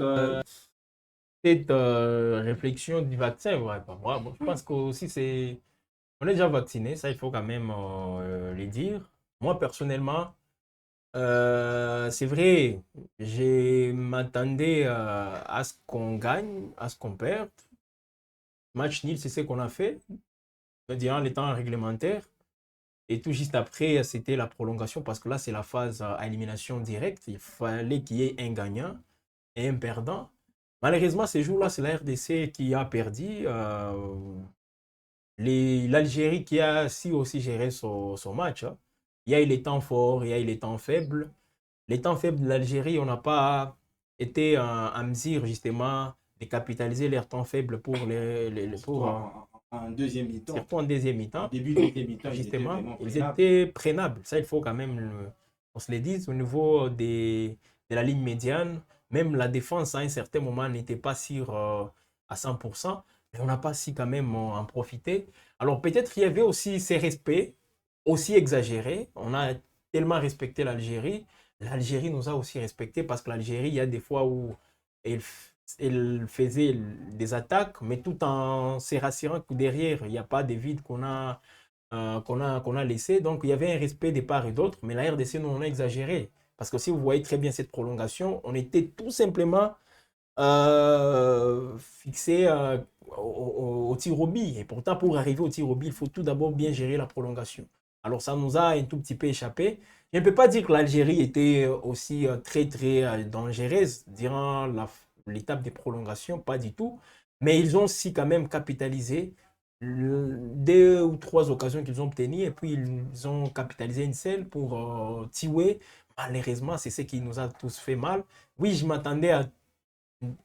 Cette réflexion du vaccin, ouais, pas moi. Bon, je pense qu'aussi on est déjà vacciné, ça il faut quand même le dire. Moi personnellement, c'est vrai, je m'attendais à ce qu'on gagne, à ce qu'on perde. Match nul, c'est ce qu'on a fait durant les temps réglementaires. Et tout juste après, c'était la prolongation parce que là, c'est la phase à élimination directe. Il fallait qu'il y ait un gagnant et un perdant. Malheureusement, ces jours-là, c'est la RDC qui a perdu. L'Algérie qui a aussi géré son match. Hein. Il y a eu les temps forts, il y a eu les temps faibles. Les temps faibles de l'Algérie, on n'a pas été en mesure justement de capitaliser leurs temps faibles pour en deuxième mi-temps. Surtout en deuxième mi-temps. Début de deuxième mi-temps, justement, ils étaient prenables. Ça, il faut quand même qu'on se le dise au niveau des de la ligne médiane. Même la défense, à un certain moment, n'était pas sûre à 100%, mais on n'a pas su quand même en profiter. Alors peut-être il y avait aussi ces respects, aussi exagérés. On a tellement respecté l'Algérie. L'Algérie nous a aussi respectés parce que l'Algérie, il y a des fois où elle faisait des attaques, mais tout en se rassurant que derrière, il n'y a pas de vide qu'on a laissé. Donc, il y avait un respect des part et d'autre, mais la RDC, nous, on a exagéré. Parce que si vous voyez très bien cette prolongation, on était tout simplement fixé au tir au but. Et pourtant, pour arriver au tir au but, il faut tout d'abord bien gérer la prolongation. Alors, ça nous a un tout petit peu échappé. Je ne peux pas dire que l'Algérie était aussi très, très dangereuse durant l'étape des prolongations, pas du tout. Mais ils ont aussi quand même capitalisé 2 ou 3 occasions qu'ils ont obtenues et puis ils ont capitalisé une seule pour Tiwé. Malheureusement, c'est ce qui nous a tous fait mal. Oui, je m'attendais à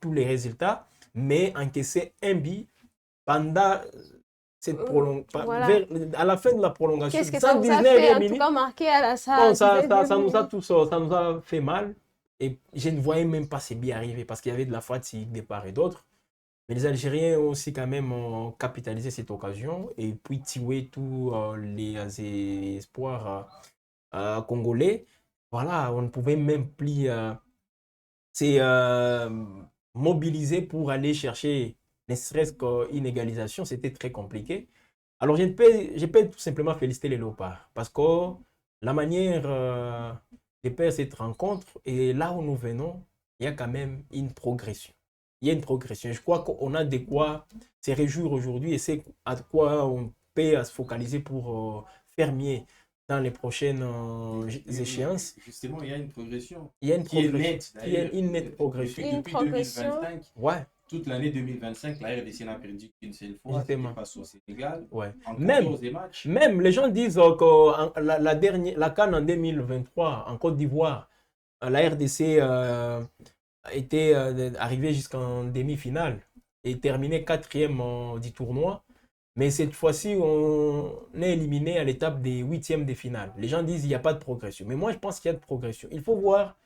tous les résultats, mais encaisser un but pendant cette Voilà. à la fin de la prolongation, Qu'est-ce que ça vous a fait, en tout cas, marqué à la bon, salle? ça nous a tous, ça nous a fait mal. Et je ne voyais même pas ces buts arriver parce qu'il y avait de la fatigue des part et d'autres. Mais les Algériens ont aussi quand même capitalisé cette occasion et puis tué tous les espoirs congolais. Voilà, on ne pouvait même plus se mobiliser pour aller chercher ne serait-ce qu'une égalisation. C'était très compliqué. Alors, je peux tout simplement féliciter les Léopards parce que la manière de faire cette rencontre et là où nous venons, il y a quand même une progression. Il y a une progression. Je crois qu'on a de quoi se réjouir aujourd'hui et c'est à quoi on peut se focaliser pour faire mieux dans les prochaines échéances. Justement, il y a une progression. Il y a une Qui est progression. nette, Il y a d'ailleurs. une nette progression. Depuis progression. 2025, Ouais, toute l'année 2025, la RDC n'a perdu qu'une seule fois. Justement. C'était face au Sénégal. ouais. En Même, 14 matchs. même les gens disent que la CAN en 2023 en Côte d'Ivoire, la RDC était arrivée jusqu'en demi-finale et terminé 4e du tournoi. Mais cette fois-ci, on est éliminé à l'étape des 8e de finale. Les gens disent qu'il n'y a pas de progression. Mais moi, je pense qu'il y a de progression. Il faut voir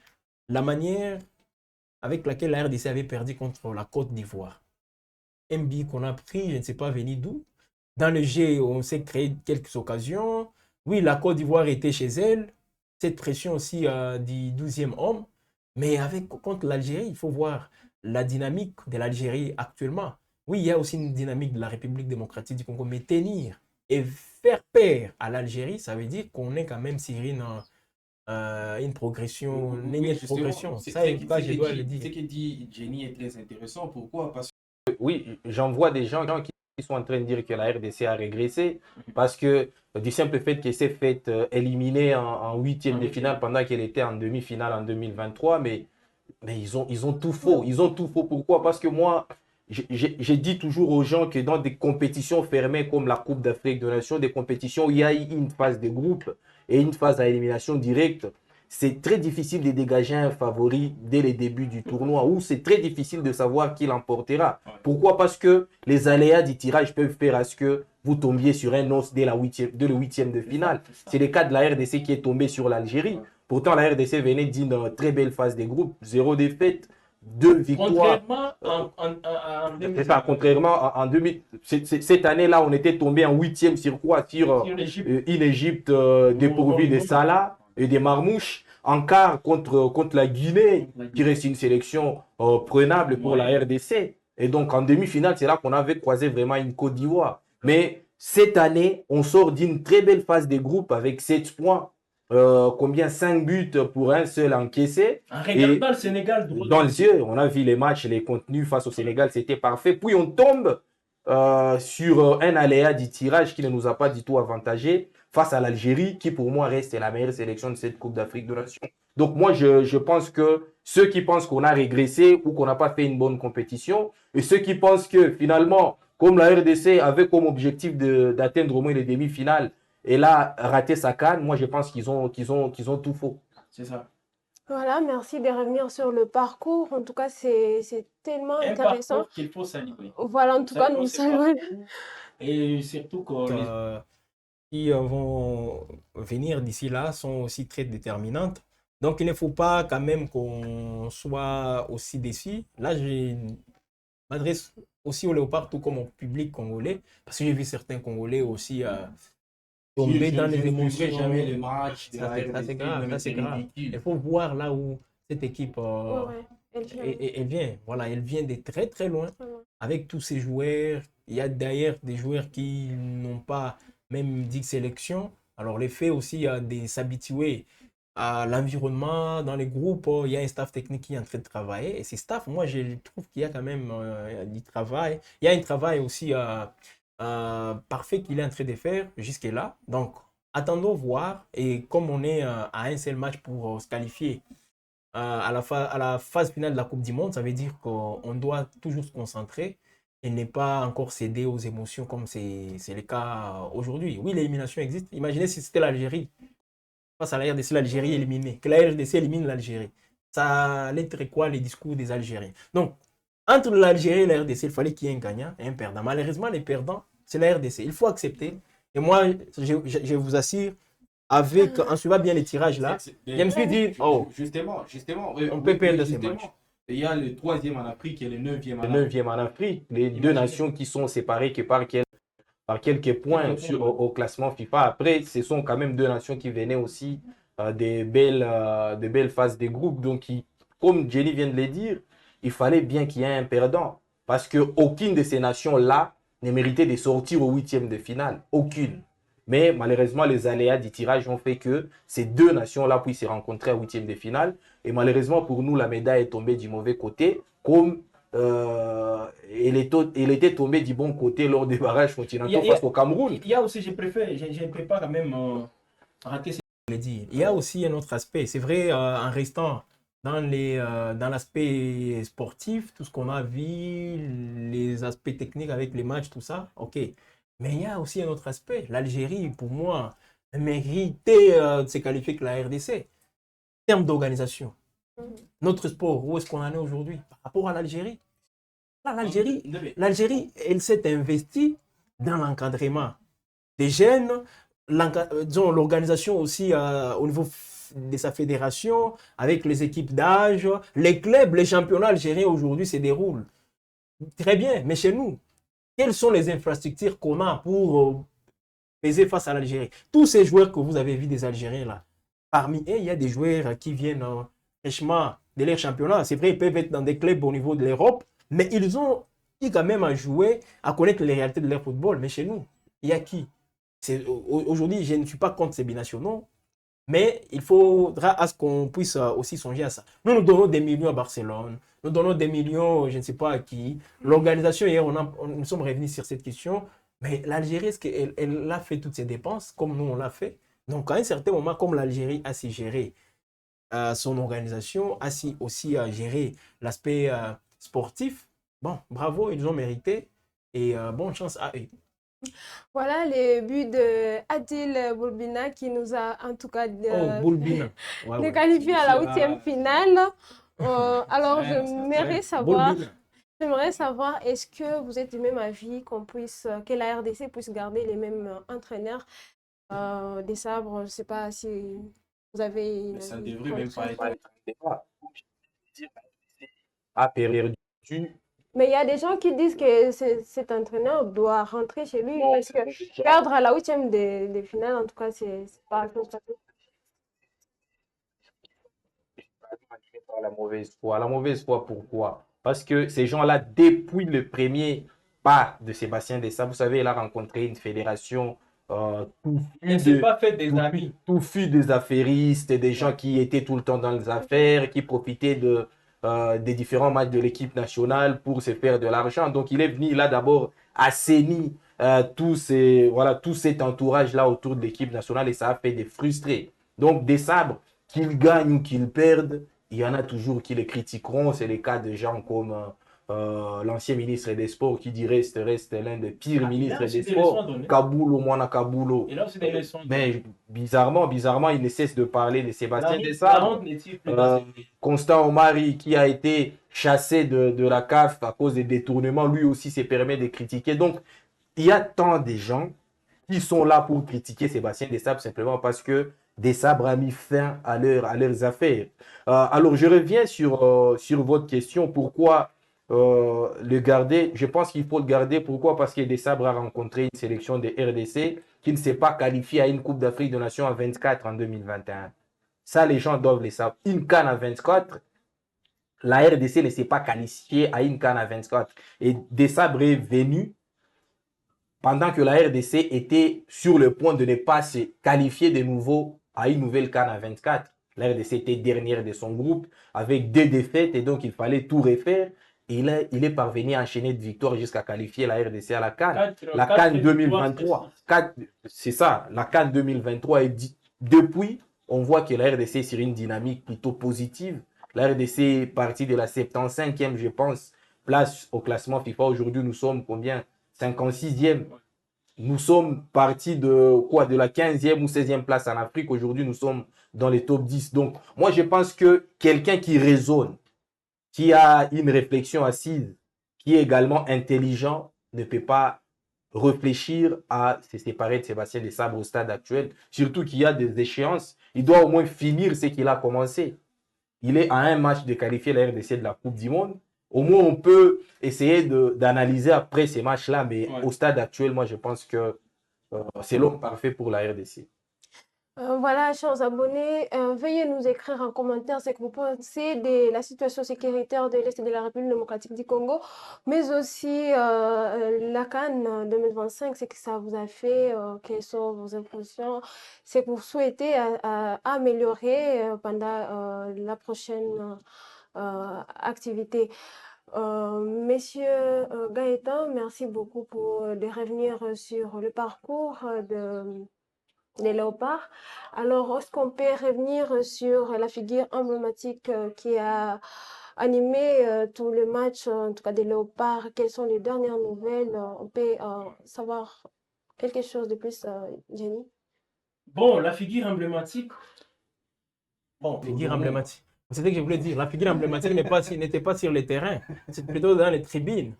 la manière avec laquelle la RDC avait perdu contre la Côte d'Ivoire. Un but qu'on a pris, je ne sais pas venu d'où. Dans le jeu, on s'est créé quelques occasions. Oui, la Côte d'Ivoire était chez elle. Cette pression aussi du 12e homme. Mais contre l'Algérie, il faut voir la dynamique de l'Algérie actuellement. Oui, il y a aussi une dynamique de la République démocratique du Congo, mais tenir et faire peur à l'Algérie, ça veut dire qu'on est quand même sur une progression, une Oui, nette justement, progression. c'est- Ça, c'est- en tout cas, c'est je que dois dit- le dire. Ce que dit Jenny est très intéressant. Pourquoi? Parce Oui, j'en vois des gens qui sont en train de dire que la RDC a régressé parce que du simple fait qu'elle s'est faite éliminer en 8e de finale pendant qu'elle était en demi-finale en 2023, mais ils ont tout faux. Ils ont tout faux. Pourquoi? Parce que moi, j'ai dit toujours aux gens que dans des compétitions fermées comme la Coupe d'Afrique des Nations, des compétitions où il y a une phase de groupe et une phase à élimination directe, c'est très difficile de dégager un favori dès le début du tournoi, ou c'est très difficile de savoir qui l'emportera. Pourquoi? Parce que les aléas du tirage peuvent faire à ce que vous tombiez sur un os dès le 8e de finale. C'est le cas de la RDC qui est tombé sur l'Algérie. Pourtant, la RDC venait d'une très belle phase des groupes, 0 défaite, 2 victoires. Contrairement en C'est ça, contrairement en 2000. Cette année-là, on était tombé en 8e sur quoi? Sur une Égypte dépourvue de Salah et des Marmouches. En quart contre la Guinée, qui reste une sélection prenable pour la RDC. Et donc, en demi-finale, c'est là qu'on avait croisé vraiment une Côte d'Ivoire. Mais cette année, on sort d'une très belle phase des groupes avec 7 points. Combien? 5 buts pour un seul encaissé. En regardant le Sénégal Dans les yeux, on a vu les matchs, les contenus face au Sénégal, c'était parfait. Puis on tombe sur un aléa du tirage qui ne nous a pas du tout avantagé face à l'Algérie, qui pour moi reste la meilleure sélection de cette Coupe d'Afrique des Nations. Donc moi, je pense que ceux qui pensent qu'on a régressé ou qu'on n'a pas fait une bonne compétition, et ceux qui pensent que finalement, comme la RDC avait comme objectif d'atteindre au moins les demi-finales, et là, raté sa canne, moi je pense qu'ils ont tout faux. C'est ça. Voilà, merci de revenir sur le parcours. En tout cas, c'est tellement Un intéressant. parcours qu'il faut saluer. Voilà, en tout cas, nous saluons. Et surtout que Qui vont venir d'ici là sont aussi très déterminantes. Donc, il ne faut pas quand même qu'on soit aussi déçus. Là, je m'adresse aussi aux léopards, tout comme au public congolais, parce que j'ai vu certains Congolais aussi tomber dans les Je ne émotions. suivrai jamais les matchs de la Ça, c'est RDC, grave, mais ça, c'est c'est grave. ridicule. Il faut voir là où cette équipe Ouais, elle vient. elle vient. Voilà, elle vient de très très loin Vraiment. avec tous ces joueurs. Il y a d'ailleurs des joueurs qui n'ont pas même dit sélection. Alors, les faits aussi de s'habituer à l'environnement, dans les groupes, il y a un staff technique qui est en train de travailler. Et ces staff, moi, je trouve qu'il y a quand même du travail. Il y a un travail aussi parfait qu'il est en train de faire jusque-là. Donc, attendons voir. Et comme on est à un seul match pour se qualifier à la phase finale de la Coupe du Monde, ça veut dire qu'on doit toujours se concentrer et ne pas encore céder aux émotions comme c'est le cas aujourd'hui. Oui, l'élimination existe. Imaginez si c'était l'Algérie. Face à la RDC, l'Algérie éliminée. Que la RDC élimine l'Algérie. Ça allait être quoi les discours des Algériens? Donc, entre l'Algérie et la RDC, il fallait qu'il y ait un gagnant et un perdant. Malheureusement, les perdants, c'est la RDC. Il faut accepter. Et moi, je vous assure, en suivant bien les tirages là, je me suis dit, oh, Justement, on peut perdre ces matchs. Il y a le 3e en Afrique et le 9e en Le Afrique. 9e en Afrique, les deux nations qui sont séparées que par quelques points au classement FIFA. Après, ce sont quand même deux nations qui venaient aussi de belles phases des groupes. Donc, comme Jenny vient de le dire, il fallait bien qu'il y ait un perdant. Parce qu'aucune de ces nations-là ne méritait de sortir au 8e de finale. Aucune. Mais malheureusement, les aléas du tirage ont fait que ces deux nations-là puissent se rencontrer à 8e de finale. Et malheureusement, pour nous, la médaille est tombée du mauvais côté, comme elle était tombée du bon côté lors des barrages continentaux face au Cameroun. Il y a aussi, je ne peux pas quand même rater ce Je l'ai dit. Il y a aussi un autre aspect. C'est vrai, en restant dans l'aspect sportif, tout ce qu'on a vu, les aspects techniques avec les matchs, tout ça, ok. Mais il y a aussi un autre aspect. L'Algérie, pour moi, méritait de se qualifier que la RDC. En termes d'organisation, notre sport, où est-ce qu'on en est aujourd'hui par rapport à l'Algérie? Là, l'Algérie, elle s'est investie dans l'encadrement des jeunes, disons, l'organisation aussi au niveau de sa fédération, avec les équipes d'âge, les clubs, les championnats algériens aujourd'hui se déroulent très bien. Mais chez nous, quelles sont les infrastructures qu'on a pour peser face à l'Algérie? Tous ces joueurs que vous avez vus des Algériens là, parmi eux, il y a des joueurs qui viennent fraîchement de leur championnat. C'est vrai, ils peuvent être dans des clubs au niveau de l'Europe, mais ils ont eu quand même à jouer, à connaître les réalités de leur football. Mais chez nous, il y a qui? Aujourd'hui, je ne suis pas contre ces binationaux, mais il faudra à ce qu'on puisse aussi songer à ça. Nous donnons des millions à Barcelone, nous donnons des millions, je ne sais pas à qui. L'organisation, hier, nous sommes revenus sur cette question, mais l'Algérie, est-ce qu'elle a fait toutes ses dépenses comme nous, on l'a fait? Donc, à un certain moment, comme l'Algérie a su gérer son organisation, a su aussi gérer l'aspect sportif, bon, bravo, ils ont mérité et bonne chance à eux. Voilà les buts de Adil Boulbina qui nous a en tout cas Boulbina. Ouais. Qualifié à la 8e finale. Alors, j'aimerais savoir, est-ce que vous êtes du même avis que la RDC puisse garder les mêmes entraîneurs des sabres? Je ne sais pas si vous avez... Mais ça ne devrait même pas être un débat. A perdu. Mais il y a des gens qui disent que cet entraîneur doit rentrer chez lui parce que perdre à la 8e de finale, en tout cas, c'est pas constaté. La mauvaise foi. La mauvaise foi, pourquoi? Parce que ces gens-là, depuis le premier pas de Sébastien Dessa, vous savez, il a rencontré une fédération touffue des affairistes, des gens qui étaient tout le temps dans les affaires, qui profitaient des différents matchs de l'équipe nationale pour se faire de l'argent. Donc, il est venu, il a d'abord assaini tout cet entourage-là autour de l'équipe nationale et ça a fait des frustrés. Donc, des sabres, qu'ils gagnent ou qu'ils perdent, il y en a toujours qui les critiqueront. C'est le cas de gens comme l'ancien ministre des Sports qui dit reste l'un des pires ministres des Sports. Kabulo, Mwana Kabulo. Et là aussi des leçons. Mais bizarrement, il ne cesse de parler de Sébastien Dessa. Constant Omari qui a été chassé de la CAF à cause des détournements, lui aussi se permet de critiquer. Donc, il y a tant de gens qui sont là pour critiquer Sébastien Dessa simplement parce que des sabres a mis fin à leurs affaires. Alors, je reviens sur votre question. Pourquoi le garder? Je pense qu'il faut le garder. Pourquoi? Parce que des sabres a rencontré une sélection de RDC qui ne s'est pas qualifiée à une Coupe d'Afrique des Nations à 24 en 2021. Ça, les gens doivent le savoir. Une CAN à 24, la RDC ne s'est pas qualifiée à une CAN à 24. Et des sabres est venu pendant que la RDC était sur le point de ne pas se qualifier de nouveau à une nouvelle CAN à 24. La RDC était dernière de son groupe avec 2 défaites et donc il fallait tout refaire. Et il est parvenu à enchaîner de victoires jusqu'à qualifier la RDC à la CAN. La CAN 2023, c'est ça, la CAN 2023 depuis, on voit que la RDC est sur une dynamique plutôt positive. La RDC est partie de la 75e, je pense, place au classement FIFA. Aujourd'hui, nous sommes combien? 56e. Nous sommes partis de la 15e ou 16e place en Afrique. Aujourd'hui, nous sommes dans les top 10. Donc, moi, je pense que quelqu'un qui raisonne, qui a une réflexion assise, qui est également intelligent, ne peut pas réfléchir à se séparer de Sébastien Desabre au stade actuel. Surtout qu'il y a des échéances. Il doit au moins finir ce qu'il a commencé. Il est à un match de qualifier la RDC de la Coupe du Monde. Au moins, on peut essayer d'analyser après ces matchs-là, mais au stade actuel, moi, je pense que c'est l'homme parfait pour la RDC. Voilà, chers abonnés, veuillez nous écrire en commentaire ce que vous pensez de la situation sécuritaire de l'Est de la République démocratique du Congo, mais aussi la CAN 2025, ce que ça vous a fait, quelles sont vos impressions, ce que vous souhaitez améliorer pendant la prochaine activité. Messieurs Gaëtan, merci beaucoup de revenir sur le parcours des léopards. Alors, est-ce qu'on peut revenir sur la figure emblématique qui a animé tout le match, en tout cas des léopards? Quelles sont les dernières nouvelles? On peut savoir quelque chose de plus, Jenny? Bon, la figure emblématique. Bon, figure emblématique. C'est ce que je voulais dire. La figure emblématique n'était pas sur le terrain, c'était plutôt dans les tribunes.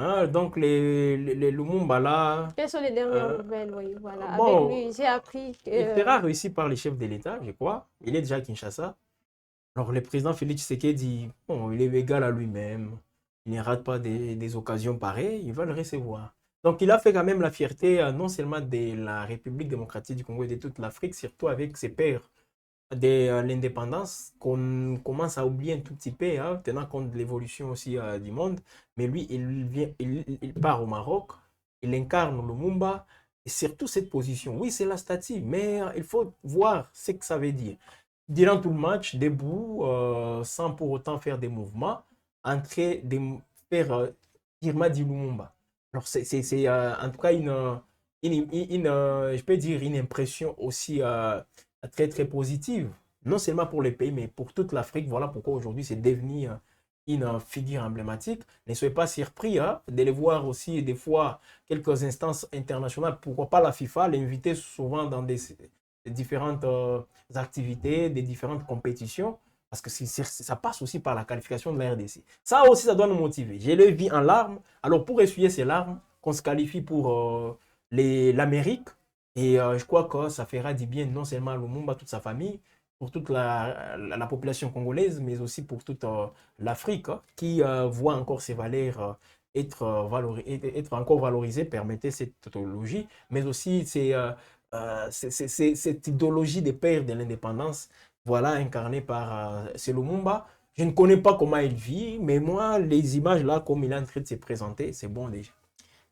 Hein, donc, les Lumumba là. Quelles sont les dernières nouvelles? Oui, voilà. Bon, avec lui, j'ai appris que. Il sera réussi par les chefs de l'État, je crois. Il est déjà à Kinshasa. Alors, le président Félix Tshisekedi, bon, il est égal à lui-même. Il ne rate pas des occasions pareilles. Il va le recevoir. Donc, il a fait quand même la fierté non seulement de la République démocratique du Congo et de toute l'Afrique, surtout avec ses pairs de l'indépendance qu'on commence à oublier un tout petit peu, hein, tenant compte de l'évolution aussi du monde. Mais lui, il part au Maroc, il incarne Lumumba, et surtout cette position. Oui, c'est la statue, mais il faut voir ce que ça veut dire. Durant tout le match, debout, sans pour autant faire des mouvements, en train de faire Irma di Lumumba. Alors, c'est en tout cas je peux dire une impression aussi très très positive, non seulement pour les pays, mais pour toute l'Afrique. Voilà pourquoi aujourd'hui c'est devenu une figure emblématique. Ne soyez pas surpris de les voir aussi des fois quelques instances internationales, pourquoi pas la FIFA, l'inviter souvent dans des différentes activités, des différentes compétitions, parce que ça passe aussi par la qualification de la RDC. Ça aussi, ça doit nous motiver. Je l'ai vu en larmes. Alors pour essuyer ces larmes, qu'on se qualifie pour l'Amérique, et je crois que ça fera du bien non seulement à Lumumba, toute sa famille, pour toute la population congolaise, mais aussi pour toute l'Afrique, qui voit encore ses valeurs être encore valorisées, permettez cette tautologie, mais aussi cette idéologie des pères de l'indépendance, voilà, incarnée par Lumumba. Je ne connais pas comment il vit, mais moi, les images là, comme il est en train de se présenter, c'est bon déjà.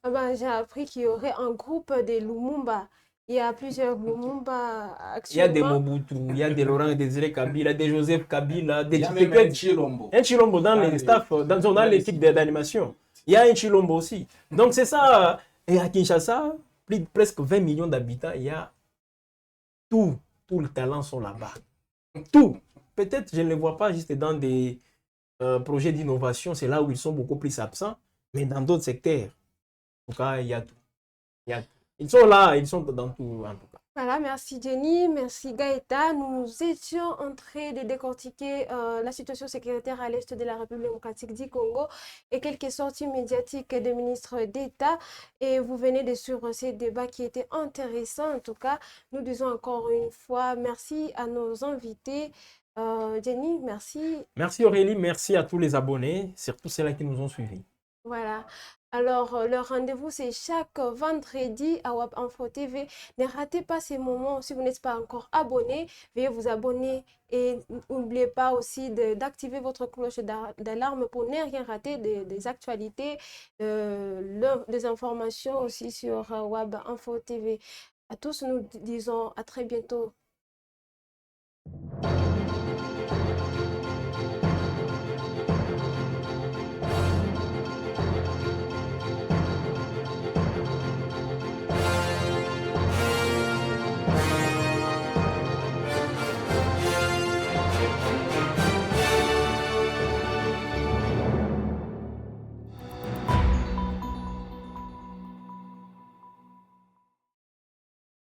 Ah ben, j'ai appris qu'il y aurait un groupe de Lumumba. Il y a plusieurs Lumumba actuellement. Il y a des Mobutu, il y a des Laurent Désiré Kabila, des Joseph Kabila, des Chilombo. Un Chilombo dans les staff, dans l'équipe d'animation. Il y a un Chilombo aussi. Donc c'est ça. Et à Kinshasa, presque 20 millions d'habitants, il y a tout le talent sont là-bas. Tout. Peut-être je ne les vois pas juste dans des projets d'innovation, c'est là où ils sont beaucoup plus absents, mais dans d'autres secteurs, en tout cas, il y a tout. Ils sont là, ils sont dans tout, en tout cas. Voilà, merci Jenny, merci Gaëta. Nous étions en train de décortiquer la situation sécuritaire à l'est de la République démocratique du Congo et quelques sorties médiatiques des ministres d'État. Et vous venez de suivre ces débats qui étaient intéressants. En tout cas, nous disons encore une fois merci à nos invités. Jenny, merci. Merci Aurélie, merci à tous les abonnés, surtout ceux-là qui nous ont suivis. Voilà. Alors, le rendez-vous, c'est chaque vendredi à WAP Info TV. Ne ratez pas ces moments. Si vous n'êtes pas encore abonné, veuillez vous abonner et n'oubliez pas aussi d'activer votre cloche d'alarme pour ne rien rater des actualités, des informations aussi sur WAP Info TV. À tous, nous disons à très bientôt.